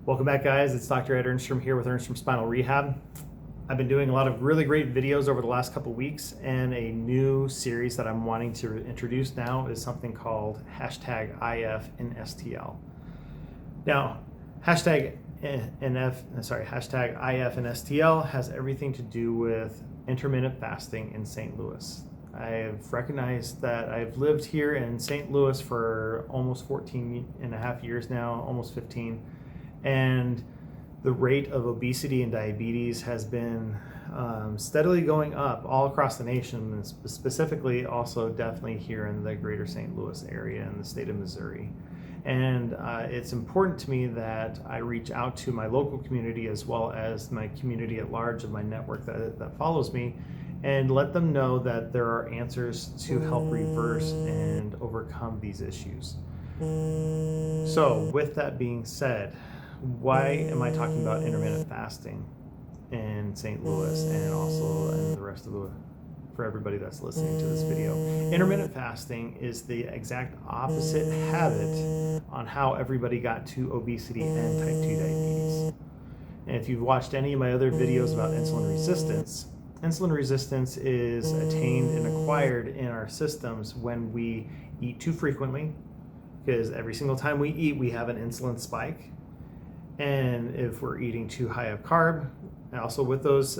Welcome back, guys. It's Dr. Ed Ernstrom here with Ernstrom Spinal Rehab. I've been doing a lot of really great videos over the last couple weeks, and a new series that I'm wanting to introduce now is something called #IF in STL. Now, #IF in STL has everything to do with intermittent fasting in St. Louis. I've recognized that I've lived here in St. Louis for almost 14 and a half years now, almost 15. And the rate of obesity and diabetes has been steadily going up all across the nation, and specifically also definitely here in the greater St. Louis area in the state of Missouri. And it's important to me that I reach out to my local community as well as my community at large of my network that follows me, and let them know that there are answers to help reverse and overcome these issues. So with that being said, why am I talking about intermittent fasting in St. Louis and also in the rest of for everybody that's listening to this video? Intermittent fasting is the exact opposite habit on how everybody got to obesity and type 2 diabetes. And if you've watched any of my other videos about insulin resistance is attained and acquired in our systems when we eat too frequently, because every single time we eat, we have an insulin spike. And if we're eating too high of carb, also with those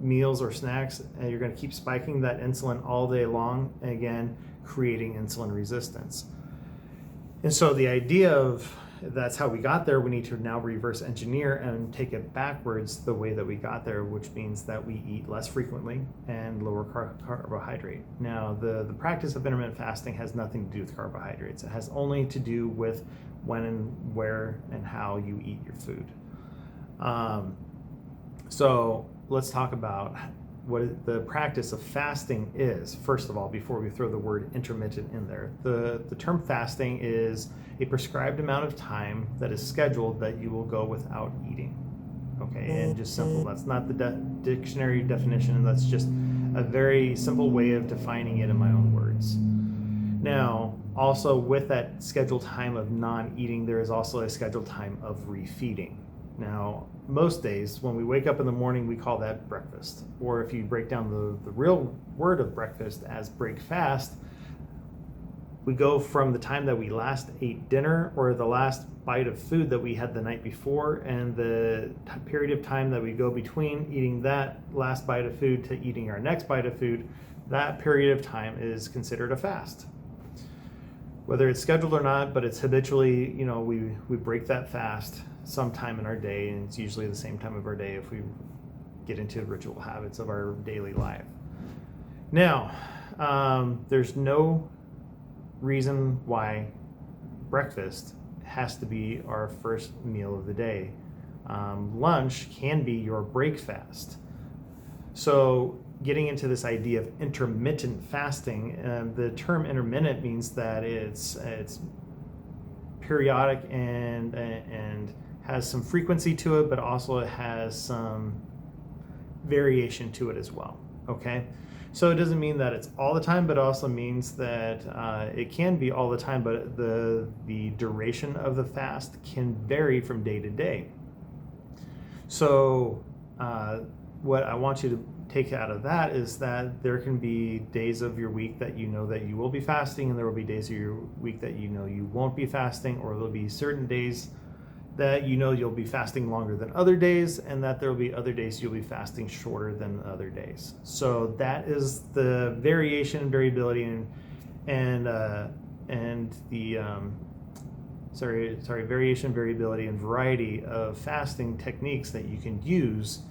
meals or snacks, you're going to keep spiking that insulin all day long, and again, creating insulin resistance. And so the idea of that's how we got there, we need to now reverse engineer and take it backwards the way that we got there, which means that we eat less frequently and lower carbohydrate. Now, the practice of intermittent fasting has nothing to do with carbohydrates. It has only to do with when and where and how you eat your food. So let's talk about what the practice of fasting is. First of all, before we throw the word intermittent in there, the term fasting is a prescribed amount of time that is scheduled that you will go without eating. Okay, and just simple. That's not the dictionary definition. That's just a very simple way of defining it in my own words. Now, also with that scheduled time of non-eating, there is also a scheduled time of refeeding. Now, most days when we wake up in the morning, we call that breakfast. Or if you break down the real word of breakfast as break fast, we go from the time that we last ate dinner or the last bite of food that we had the night before, and the period of time that we go between eating that last bite of food to eating our next bite of food, that period of time is considered a fast. Whether it's scheduled or not, but it's habitually, we break that fast sometime in our day, and it's usually the same time of our day if we get into ritual habits of our daily life. Now, there's no reason why breakfast has to be our first meal of the day. Lunch can be your break fast. So getting into this idea of intermittent fasting, the term intermittent means that it's periodic and has some frequency to it, but also it has some variation to it as well. Okay, so it doesn't mean that it's all the time, but it also means that it can be all the time, but the duration of the fast can vary from day to day. So what I want you to take out of that is that there can be days of your week that you know that you will be fasting, and there will be days of your week that you know you won't be fasting, or there'll be certain days that you know you'll be fasting longer than other days, and that there will be other days you'll be fasting shorter than other days. So that is the variation and variability variation, variability, and variety of fasting techniques that you can use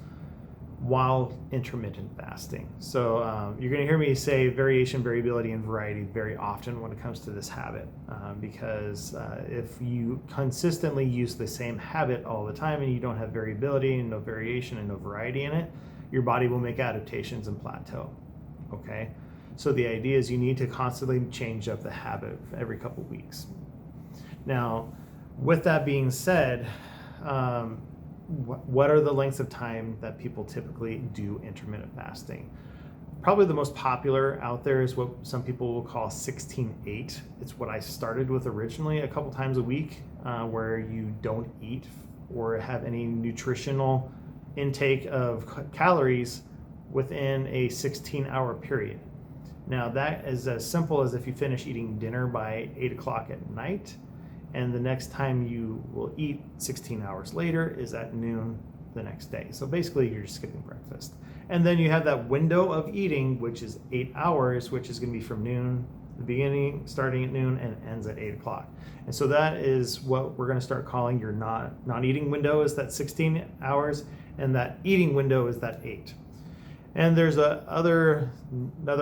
while intermittent fasting. So you're going to hear me say variation, variability, and variety very often when it comes to this habit, because if you consistently use the same habit all the time and you don't have variability and no variation and no variety in it, your body will make adaptations and plateau. Okay, so the idea is you need to constantly change up the habit every couple weeks. Now, with that being said, what are the lengths of time that people typically do intermittent fasting? Probably the most popular out there is what some people will call 16-8. It's what I started with originally, a couple times a week, where you don't eat or have any nutritional intake of calories within a 16-hour period. Now that is as simple as if you finish eating dinner by 8 o'clock at night, and the next time you will eat 16 hours later is at noon the next day. So basically you're just skipping breakfast. And then you have that window of eating, which is 8 hours, which is going to be from noon, the beginning, starting at noon, and ends at 8 o'clock. And so that is what we're going to start calling your non-eating window, is that 16 hours, and that eating window is that 8. And there's another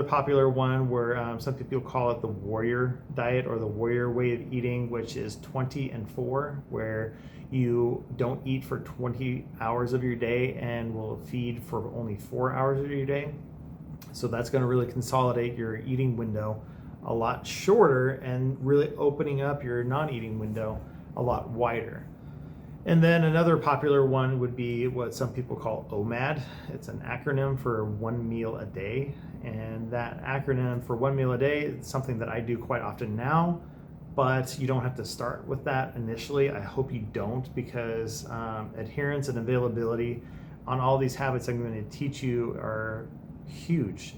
popular one where some people call it the warrior diet or the warrior way of eating, which is 20 and 4, where you don't eat for 20 hours of your day and will feed for only 4 hours of your day. So that's going to really consolidate your eating window a lot shorter and really opening up your non-eating window a lot wider. And then another popular one would be what some people call OMAD. It's an acronym for 1 meal a day. And that acronym for 1 meal a day is something that I do quite often now, but you don't have to start with that initially. I hope you don't, because adherence and availability on all these habits I'm going to teach you are huge.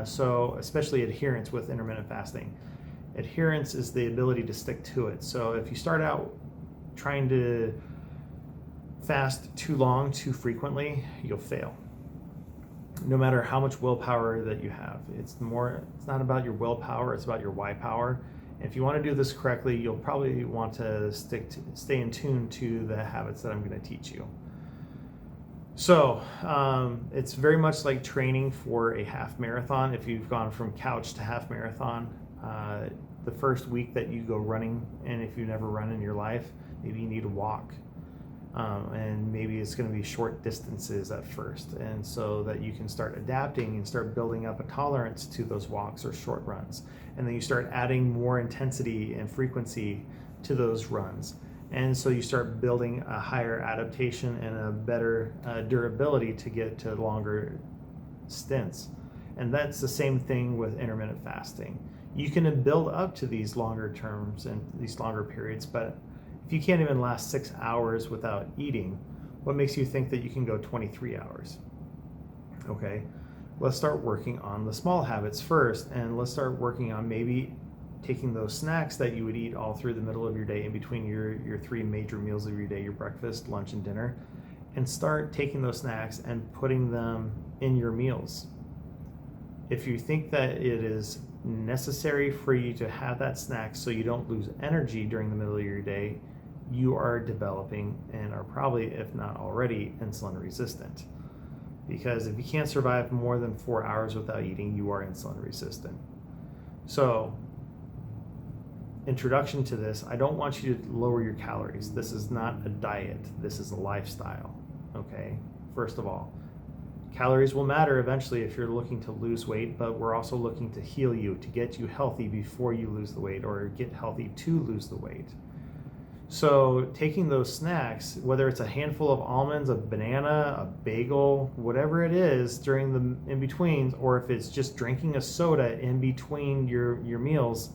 So especially adherence with intermittent fasting. Adherence is the ability to stick to it. So if you start out trying to fast too long, too frequently, you'll fail. No matter how much willpower that you have. It's not about your willpower, it's about your why power. And if you want to do this correctly, you'll probably want to stay in tune to the habits that I'm going to teach you. So it's very much like training for a half marathon. If you've gone from couch to half marathon, the first week that you go running, and if you've never run in your life, maybe you need to walk. And maybe it's going to be short distances at first, and so that you can start adapting and start building up a tolerance to those walks or short runs, and then you start adding more intensity and frequency to those runs, and so you start building a higher adaptation and a better durability to get to longer stints. And that's the same thing with intermittent fasting. You can build up to these longer terms and these longer periods, but if you can't even last 6 hours without eating, what makes you think that you can go 23 hours? Okay, let's start working on the small habits first, and let's start working on maybe taking those snacks that you would eat all through the middle of your day in between your 3 major meals of your day, your breakfast, lunch, and dinner, and start taking those snacks and putting them in your meals. If you think that it is necessary for you to have that snack so you don't lose energy during the middle of your day, you are developing and are probably, if not already, insulin resistant. Because if you can't survive more than 4 hours without eating, you are insulin resistant. So, introduction to this, I don't want you to lower your calories. This is not a diet, this is a lifestyle, okay? First of all, calories will matter eventually if you're looking to lose weight, but we're also looking to heal you, to get you healthy before you lose the weight, or get healthy to lose the weight. So taking those snacks, whether it's a handful of almonds, a banana, a bagel, whatever it is during the in-betweens, or if it's just drinking a soda in between your meals,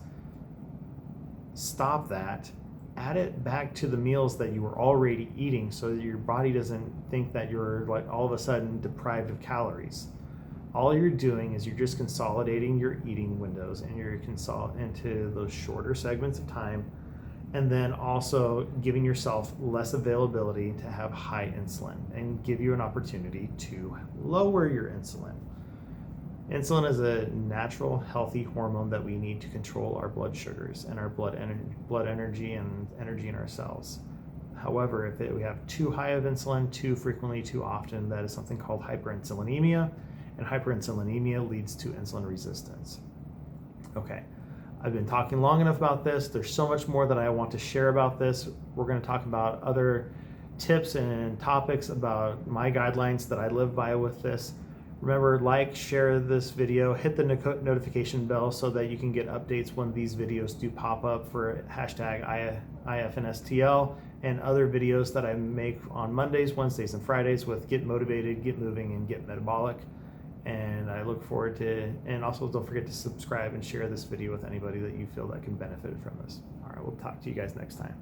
stop that. Add it back to the meals that you were already eating so that your body doesn't think that you're like all of a sudden deprived of calories. All you're doing is you're just consolidating your eating windows, and you're into those shorter segments of time, and then also giving yourself less availability to have high insulin and give you an opportunity to lower your insulin. Insulin is a natural, healthy hormone that we need to control our blood sugars and our blood energy and energy in our cells. However, if we have too high of insulin too frequently, too often, that is something called hyperinsulinemia, and hyperinsulinemia leads to insulin resistance. Okay, I've been talking long enough about this. There's so much more that I want to share about this. We're going to talk about other tips and topics about my guidelines that I live by with this. Remember, like, share this video, hit the notification bell so that you can get updates when these videos do pop up for hashtag IFNSTL and other videos that I make on Mondays, Wednesdays, and Fridays with Get Motivated, Get Moving, and Get Metabolic. And I look forward to, and also don't forget to subscribe and share this video with anybody that you feel that can benefit from this. All right, we'll talk to you guys next time.